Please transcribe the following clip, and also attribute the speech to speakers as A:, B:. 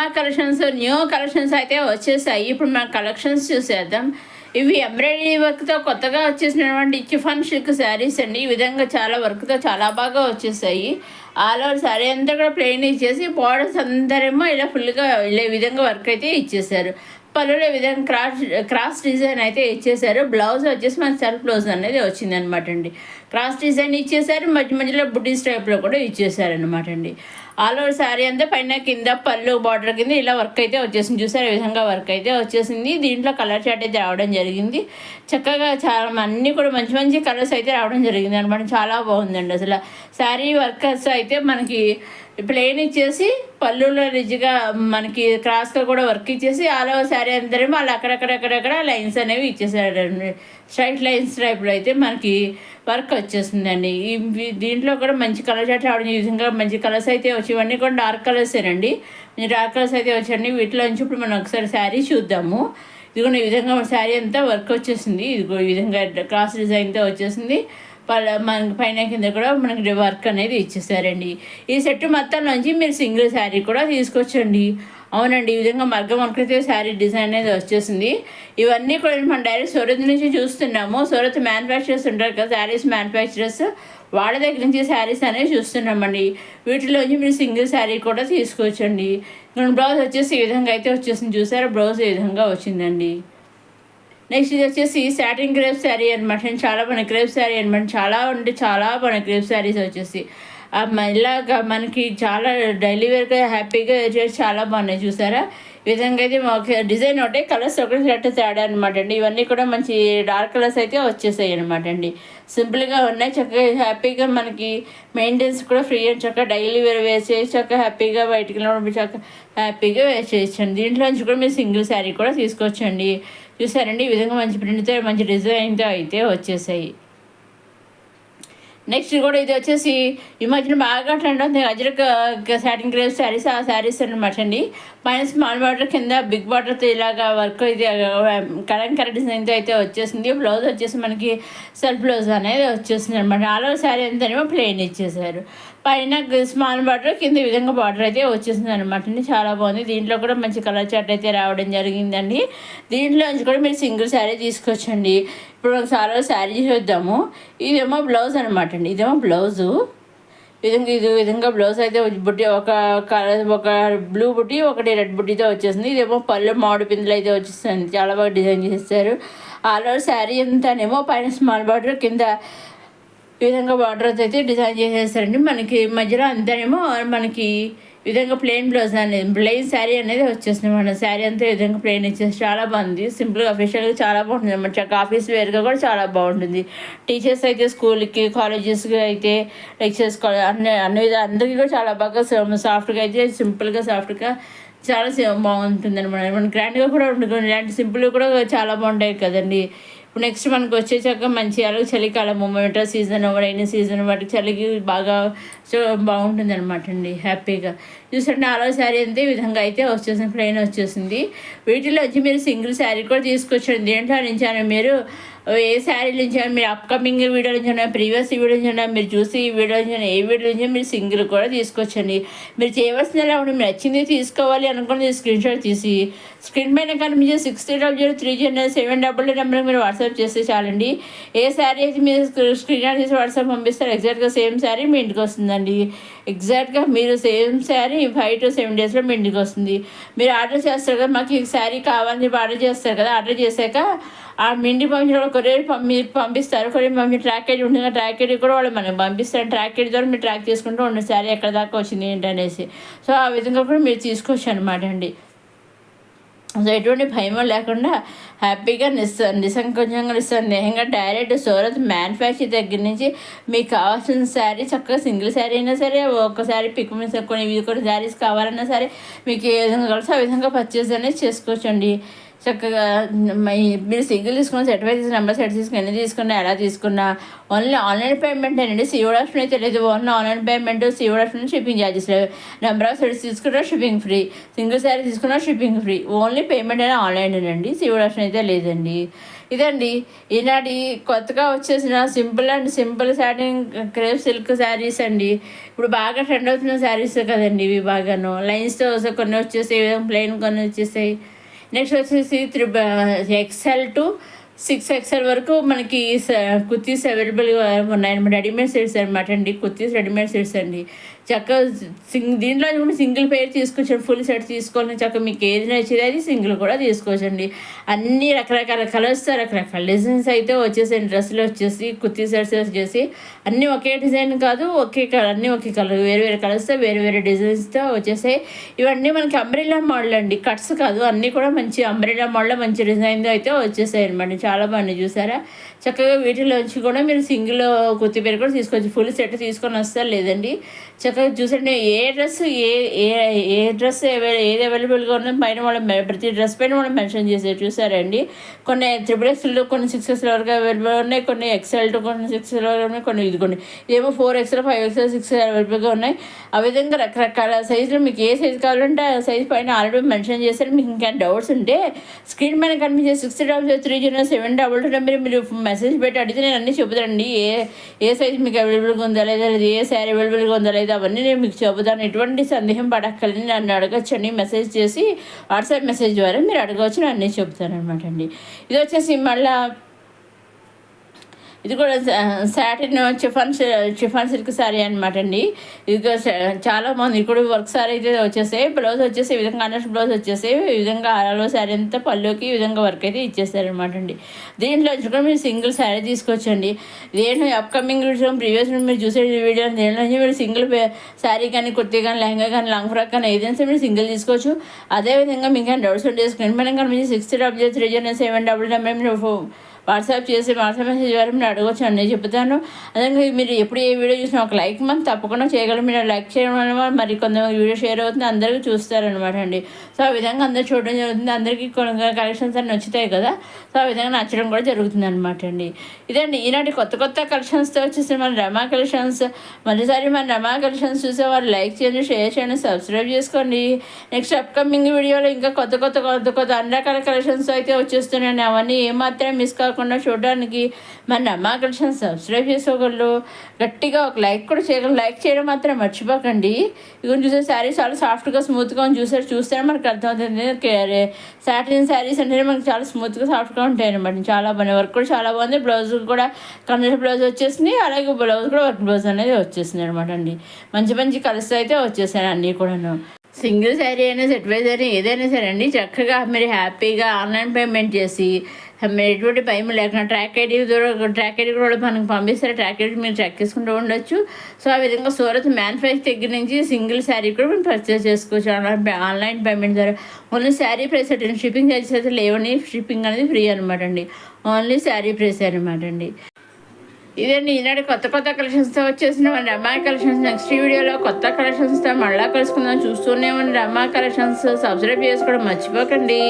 A: Summer collections new collections అయితే వచ్చేసాయి. ఇప్పుడు మన కలెక్షన్స్ చూసేద్దాం. ఇవి ఎంబ్రాయిడరీ వర్క్తో కొత్తగా వచ్చేసినటువంటి చిఫాన్ సిల్క్ శారీస్ అండి. ఈ విధంగా చాలా వర్క్తో చాలా బాగా వచ్చేసాయి. ఆల్ ఓవర్ శారీ అంతా కూడా ప్లెయిన్ ఇచ్చేసి బార్డర్స్ అందరేమో ఇలా ఫుల్గా ఇలా విధంగా వర్క్ అయితే ఇచ్చేసారు. పళ్ళులో విధంగా క్రాస్ డిజైన్ అయితే ఇచ్చేసారు. బ్లౌజ్ వచ్చేసి మన సెల్ఫ్ బ్లౌజ్ అనేది వచ్చిందనమాట అండి. క్రాస్ డిజైన్ ఇచ్చేసారు, మధ్య మధ్యలో బుడ్డీస్ టైప్లో కూడా ఇచ్చేసారనమాట అండి. ఆల్ ఓవర్ శారీ అంతా పైన కింద పళ్ళు బార్డర్ కింద ఇలా వర్క్ అయితే వచ్చేసింది. చూసారు ఈ విధంగా వర్క్ అయితే వచ్చేసింది. దీంట్లో కలర్ చార్ట్ అయితే రావడం జరిగింది. చక్కగా చాలా అన్నీ కూడా మంచి మంచి కలర్స్ అయితే రావడం జరిగింది అనమాట. చాలా బాగుందండి. అసలు శారీ వర్కర్స్ అయితే మనకి ప్లెయిన్ ఇచ్చేసి పళ్ళులో రిజ్గా మనకి క్రాస్గా కూడా వర్క్ ఇచ్చేసి ఆల్ ఓవర్ శారీ అందరేమో అలా అక్కడక్కడక్కడక్కడ లైన్స్ అనేవి ఇచ్చేసారండి. స్ట్రైట్ లైన్స్ టైప్లో అయితే మనకి వర్క్ వచ్చేసిందండి. దీంట్లో కూడా మంచి కలర్ చాట్ రావడం, ఈ విధంగా మంచి కలర్స్ అయితే వచ్చి ఇవన్నీ కూడా డార్క్ కలర్సేనండి. డార్క్ కలర్స్ అయితే వచ్చండి. వీటిలో నుంచి ఇప్పుడు మనం ఒకసారి శారీ చూద్దాము. ఇదిగో ఈ విధంగా శారీ అంతా వర్క్ వచ్చేసింది. ఇదిగో ఈ విధంగా క్రాస్ డిజైన్తో వచ్చేసింది. మనకి పైన కింద కూడా మనకి వర్క్ అనేది ఇచ్చేసారండి. ఈ సెట్ మొత్తంలోంచి మీరు సింగిల్ శారీ కూడా తీసుకొచ్చండి. అవునండి, ఈ విధంగా మగ్గం వర్క్తో శారీ డిజైన్ అనేది వచ్చేసింది. ఇవన్నీ కూడా మనం డైరెక్ట్ సూరత్ నుంచి చూస్తున్నాము. సూరత్ మ్యానుఫ్యాక్చరర్స్ ఉంటారు కదా, శారీస్ మ్యానుఫ్యాక్చరర్స్, వాళ్ళ దగ్గర నుంచి శారీస్ అనేవి చూస్తున్నామండి. వీటిలోంచి మీరు సింగిల్ శారీ కూడా తీసుకోవచ్చండి. బ్లౌజ్ వచ్చేసి ఈ విధంగా అయితే వచ్చేసింది. చూసారా, బ్లౌజ్ ఈ విధంగా వచ్చిందండి. నెక్స్ట్ ఇది వచ్చేసి సాటిన్ క్రేప్ శారీ అనమాట. చాలా బాగున్నాయి క్రేప్ శారీ అనమాట. చాలా బాగున్నాయి క్రేప్ శారీస్ వచ్చేసి. ఇలాగా మనకి చాలా డైలీ వేర్గా హ్యాపీగా చేసి చాలా బాగున్నాయి. చూసారా, ఈ విధంగా అయితే మాకు డిజైన్ ఒకటే, కలర్స్ ఒకటి సెట్ తేడా అనమాట అండి. ఇవన్నీ కూడా మంచి డార్క్ కలర్స్ అయితే వచ్చేసాయి అనమాట అండి. సింపుల్గా ఉన్నాయి, చక్కగా హ్యాపీగా మనకి మెయింటెనెన్స్ కూడా ఫ్రీ అని చక్కగా డైలీ వేర్ వేసేసి చక్కగా హ్యాపీగా బయటికి వెళ్ళినప్పుడు చక్కగా హ్యాపీగా వేసేయచ్చండి. దీంట్లో నుంచి కూడా మీరు సింగిల్ శారీ కూడా తీసుకోవచ్చండి. చూసారండి, ఈ విధంగా మంచి ప్రింట్తో మంచి డిజైన్తో అయితే వచ్చేసాయి. నెక్స్ట్ కూడా ఇది వచ్చేసి ఈ మధ్యన బాగా ట్రెండ్ అవుతుంది అజ్రక్ సాటిన్ క్రేప్ శారీస్. ఆ శారీస్ అనమాట అండి. పైన స్మాల్ బార్డర్ కింద బిగ్ బార్డర్తో ఇలాగా వర్క్ ఇది కలంకర డిజైన్తో అయితే వచ్చేసింది. బ్లౌజ్ వచ్చేసి మనకి సెల్ఫ్ బ్లౌజ్ అనేది వచ్చేసింది అనమాట. ఆల్ ఓవర్ శారీ అంతానేమో ప్లెయిన్ ఇచ్చేసారు. పైన స్మాల్ బార్డర్ కింద ఈ విధంగా బార్డర్ అయితే వచ్చేసింది అనమాట అండి. చాలా బాగుంది. దీంట్లో కూడా మంచి కలర్ చార్ట్ అయితే రావడం జరిగిందండి. దీంట్లో నుంచి కూడా మీరు సింగిల్ శారీ తీసుకొచ్చండి. ఇప్పుడు ఒకసారి శారీ చూద్దాము. ఇదేమో బ్లౌజ్ అనమాట అండి. ఇదేమో బ్లౌజు విధంగా బ్లౌజ్ అయితే బుట్టి ఒక బ్లూ బుట్టి ఒకటి రెడ్ బుట్టితో వచ్చేసింది. ఇదేమో పళ్ళు మామిడి పిందులు అయితే వచ్చేస్తుంది. చాలా బాగా డిజైన్ చేస్తారు. ఆల్ ఓవర్ శారీ అంతానేమో పైన స్మాల్ బార్డర్ కింద ఈ విధంగా బార్డర్ అయితే డిజైన్ చేసేస్తారండి. మనకి మధ్యలో అంతానేమో మనకి విధంగా ప్లెయిన్ బ్లౌజ్ అనేది ప్లెయిన్ శారీ అనేది వచ్చేస్తుంది అన్నమాట. శారీ అంతా ఈ విధంగా ప్లెయిన్ వచ్చేసి చాలా బాగుంది. సింపుల్గా అఫీషియల్గా చాలా బాగుంటుంది అన్నమాట. చక్క ఆఫీస్ వేర్గా కూడా చాలా బాగుంటుంది. టీచర్స్ అయితే స్కూల్కి కాలేజెస్కి అయితే లెక్చర్స్ అన్ని అందరికీ కూడా చాలా బాగా సాఫ్ట్గా అయితే సింపుల్గా సాఫ్ట్గా చాలా బాగుంటుంది అనమాట. మన గ్రాండ్గా కూడా ఉంటుంది. ఇలాంటి సింపుల్గా కూడా చాలా బాగుంటాయి కదండి. ఇప్పుడు నెక్స్ట్ మనకు వచ్చేసాక మంచి అలాగే చలికాలము వింటర్ సీజన్ రైనీ సీజన్ వాటికి చలికి బాగా బాగుంటుంది అనమాట అండి. హ్యాపీగా చూసండి ఆలో శారీ అంతే ఈ విధంగా అయితే వచ్చేసింది. ప్లెయిన్ వచ్చేసింది. వీటిలో వచ్చి మీరు సింగిల్ శారీ కూడా తీసుకొచ్చండి. దేంట్లో నుంచి మీరు ఏ శారీ నుంచి మీరు అప్కమింగ్ వీడియో నుంచి ప్రీవియస్ వీడియో నుంచి మీరు చూసి ఈ వీడియో నుంచి ఏ వీడియో నుంచి మీరు సింగిల్ కూడా తీసుకొచ్చండి. మీరు చేయవలసిందిలా ఉండి మీరు నచ్చింది తీసుకోవాలి అనుకుని స్క్రీన్ షాట్ తీసి స్క్రీన్ పైన కానీ మీరు 60003007 నెంబర్కి మీరు వాట్సాప్ చేస్తే చాలండి. ఏ శారీ అయితే మీరు స్క్రీన్ షాట్ తీసి వాట్సాప్ పంపిస్తారు ఎగ్జాక్ట్గా సేమ్ శారీ మీ ఇంటికి వస్తుందండి. ఎగ్జాక్ట్గా మీరు సేమ్ శారీ 5 to 7 డేస్లో మీ ఇంటికి వస్తుంది. మీరు ఆర్డర్ చేస్తారు కదా, మాకు ఈ శారీ కావాలని చెప్పి ఆర్డర్ చేస్తారు కదా, ఆర్డర్ చేశాక ఆ మీ ఇంటికి పంపించడం కొరియర్ పంపిస్తారు. కొరియర్ పంపించి ట్రాక్ ఐడి ఉంటుంది. ట్రాక్ ఐడి కూడా వాళ్ళు మనకి పంపిస్తారు. ట్రాక్ ఐడి ద్వారా మీరు ట్రాక్ చేసుకుంటూ ఉండే శారీ ఎక్కడ దాకా వచ్చింది ఏంటనేసి. సో ఆ విధంగా కూడా మీరు తీసుకోవచ్చు అనమాట అండి. సో ఎటువంటి భయం లేకుండా హ్యాపీగా నిస్సంకోచంగా నిస్సందేహంగా డైరెక్ట్ సూరత్ మ్యానుఫ్యాక్చర్ దగ్గర నుంచి మీకు కావాల్సిన శారీ చక్కగా సింగిల్ శారీ అయినా సరే, ఒక శారీ పిక్ కొన్ని శారీస్ కావాలన్నా సరే మీకు ఏ విధంగా కలిసి ఆ విధంగా పర్చేస్ అనేది చేసుకోవచ్చండి. చక్కగా మీరు సింగిల్ తీసుకున్న సెట్ వైజ్ నెంబర్ సెట్ తీసుకుని ఎన్ని తీసుకున్నా ఎలా తీసుకున్నా ఓన్లీ ఆన్లైన్ పేమెంట్ అండి. సీఓడి ఆప్షన్ అయితే లేదు. Only online payment, COD option, shipping charges లేవు. నెంబర్ ఆఫ్ సెట్స్ తీసుకున్నా షిప్పింగ్ ఫ్రీ, సింగిల్ శారీ తీసుకున్నా షిప్పింగ్ ఫ్రీ. ఓన్లీ పేమెంట్ అయినా ఆన్లైన్ అండి. సీఓడి ఆప్షన్ అయితే లేదండి. ఇదండి ఈనాటి కొత్తగా వచ్చేసిన simple satin crepe silk saris అండి. ఇప్పుడు బాగా ట్రెండ్ అవుతున్న శారీస్ కదండి ఇవి. బాగాను లైన్స్తో కొన్ని వచ్చేసాయి, ప్లెయిన్ కొన్ని వచ్చేసాయి. నెక్స్ట్ వచ్చేసి XL to 6XL వరకు మనకి కుర్తీస్ అవైలబుల్గా ఉన్నాయన్నమాట. రెడీమేడ్ సెట్స్ అనమాట అండి. కుర్తీస్ రెడీమేడ్ సెట్స్ అండి. చక్కగా దీంట్లో కూడా సింగిల్ పేర్ తీసుకోవచ్చు, ఫుల్ సెట్ తీసుకోవాలి. చక్కగా మీకు ఏది నచ్చేది అది సింగిల్ కూడా తీసుకోవచ్చండి. అన్ని రకరకాల కలర్స్, రకరకాల డిజైన్స్ అయితే వచ్చేసాయి. డ్రెస్సులు వచ్చేసి, కుర్తీ సెట్స్ వచ్చేసి అన్నీ ఒకే డిజైన్ కాదు, ఒకే కలర్, అన్నీ ఒకే కలర్, వేరు వేరే కలర్స్తో వేరే వేరే డిజైన్స్తో వచ్చేసాయి. ఇవన్నీ మనకి అంబ్రెల్లా మోడల్ అండి, కట్స్ కాదు. అన్నీ కూడా మంచి అంబ్రెల్లా మోడల్ మంచి డిజైన్తో అయితే వచ్చేసాయి అనమాట. చాలా బాగుంది చూసారా. చక్కగా వీటిలోంచి కూడా మీరు సింగిల్ కుర్తీ పేరు కూడా తీసుకోవచ్చు. ఫుల్ సెట్ తీసుకొని వస్తారు లేదండి. చక్కగా చూసండి ఏ డ్రెస్ ఏ డ్రెస్ ఏది అవైలబుల్గా ఉన్నది పైన వాళ్ళు ప్రతి డ్రెస్ పైన వాళ్ళు మెన్షన్ చేసేది చూసారండి. కొన్ని XXL, కొన్ని 6XL వరకు అవైలబుల్ ఉన్నాయి, కొన్ని XL టు కొన్ని 6XL వరకు ఉన్నాయి, కొన్ని ఇదిగోండి ఏమో 4XL, 5XL, 6XL అవైలబుల్గా ఉన్నాయి. ఆ విధంగా రకరకాల సైజులు మీకు ఏ సైజు కావాలంటే ఆ సైజు పైన ఆల్రెడీ మెన్షన్ చేశారు. మీకు ఇంకా డౌట్స్ ఉంటే స్క్రీన్ పైన కనిపించే 6000300722 నెంబర్ మీరు మెసేజ్ పెట్టి అడిగితే నేను అన్నీ చెబుతానండి. ఏ సైజు మీకు అవైలబుల్గా ఉందా లేదా, ఏ శారీ అవైలబుల్గా ఉందా లేదా అవన్నీ నేను మీకు చెబుతాను. ఎటువంటి సందేహం పడక్కర్లేదు, నన్ను అడగచ్చండి. మెసేజ్ చేసి వాట్సాప్ మెసేజ్ ద్వారా మీరు అడగవచ్చు, నేను అన్నీ చెబుతాను అనమాట అండి. ఇది వచ్చేసి మళ్ళీ ఇది కూడా సాటిన్ చిఫాన్ సిల్క్ శారీ అనమాట అండి. ఇది చాలా బాగుంది. ఇప్పుడు వర్క్ శారీ అయితే వచ్చేసాయి. బ్లౌజ్ వచ్చేసి ఈ విధంగా అన్నట్టు బ్లౌజ్ వచ్చేసాయి. ఈ విధంగా ఆలో శారీ అంతా పళ్ళుకి ఈ విధంగా వర్క్ అయితే ఇచ్చేసారనమాట అండి. దీంట్లో కూడా మీరు సింగిల్ శారీ తీసుకోవచ్చండి. ఇదేంటి అప్కమింగ్ వీడియో ప్రీవియస్ మీరు చూసే వీడియో దేంట్లో మీరు సింగిల్ శారీ కానీ, కుర్తీ కానీ, లెహంగా కానీ, లాంగ్ ఫ్రాక్ కానీ ఏదైనా మీరు సింగిల్ తీసుకోవచ్చు. అదేవిధంగా మీకు డౌట్స్ ఉంటే స్క్రీన్ పైన కానీ మీరు 6000300722 మీరు వాట్సాప్ మెసేజ్ ద్వారా మీరు అడగవచ్చు, అన్నీ చెప్తాను. అదే మీరు ఎప్పుడు ఏ వీడియో చూసినా ఒక లైక్ మనం తప్పకుండా చేయగలరు. మీరు లైక్ చేయడం వల్ల మరి కొంతమంది వీడియో షేర్ అవుతుంది, అందరికీ చూస్తారనమాట అండి. సో ఆ విధంగా అందరూ చూడడం జరుగుతుంది. అందరికీ కొన్ని కలెక్షన్స్ అన్నీ నచ్చుతాయి కదా. సో ఆ విధంగా నచ్చడం కూడా జరుగుతుంది అనమాట అండి. ఇదండి ఈనాటి కొత్త కలెక్షన్స్తో వచ్చేసి మన రమా కలెక్షన్స్. మరోసారి మన రమా కలెక్షన్స్ చూసేవారు లైక్ చేయండి, షేర్ చేయండి, సబ్స్క్రైబ్ చేసుకోండి. నెక్స్ట్ అప్కమింగ్ వీడియోలో ఇంకా కొత్త అన్ని రకాల కలెక్షన్స్ అయితే వచ్చేస్తున్నాయండి. అవన్నీ ఏమాత్రం మిస్ కాకుండా చూడడానికి మన రమా కలెక్షన్స్ సబ్స్క్రైబ్ చేసుకోగలరు. గట్టిగా ఒక లైక్ కూడా చేయగలరు. లైక్ చేయడం మాత్రం మర్చిపోకండి. ఇవన్నీ చూసే శారీ చాలా సాఫ్ట్గా స్మూత్గా చూస్తే మనకు అర్థమవుతుంది. సాటిన్ శారీస్ అంటే మనకి చాలా స్మూత్గా సాఫ్ట్గా ఉంటాయి అనమాట. చాలా బాగుంది. వర్క్ కూడా చాలా బాగుంది. బ్లౌజ్ కూడా కలర్ బ్లౌజ్ వచ్చేసింది, అలాగే బ్లౌజ్ కూడా వర్క్ బ్లౌజ్ అనేది వచ్చేసింది అనమాట అండి. మంచి కలర్స్ అయితే వచ్చేసాయి అన్నీ కూడాను. సింగిల్ శారీ అయినా, సెట్ వైజ్ అయినా, ఏదైనా సరే అండి చక్కగా మీరు హ్యాపీగా ఆన్లైన్ పేమెంట్ చేసి మీరు ఎటువంటి భయం లేకుండా ట్రాక్ ఐడి కూడా మనకు పంపిస్తారు. ట్రాక్ ఐడి మీరు ట్రాక్ చేసుకుంటూ ఉండొచ్చు. సో ఆ విధంగా సూరత్ మ్యానుఫ్యాక్చర్ దగ్గర నుంచి సింగిల్ శారీ కూడా మీరు పర్చేస్ చేసుకోవచ్చు ఆన్లైన్ పేమెంట్ ద్వారా. ఓన్లీ శారీ ప్రైస్ అంటే షిప్పింగ్ చార్జెస్ అయితే లేవని, షిప్పింగ్ అనేది ఫ్రీ అనమాట అండి. ఓన్లీ శారీ ప్రైస్ అనమాట అండి. ఇదండి ఈనాడు కొత్త కలెక్షన్స్తో వచ్చేసిన మన రమా కలెక్షన్స్. నెక్స్ట్ వీడియోలో కొత్త కలెక్షన్స్తో మళ్ళీ కలుసుకుందాం. చూస్తూనే ఉన్న రమా కలెక్షన్స్ సబ్స్క్రైబ్ చేసుకోవడం మర్చిపోకండి.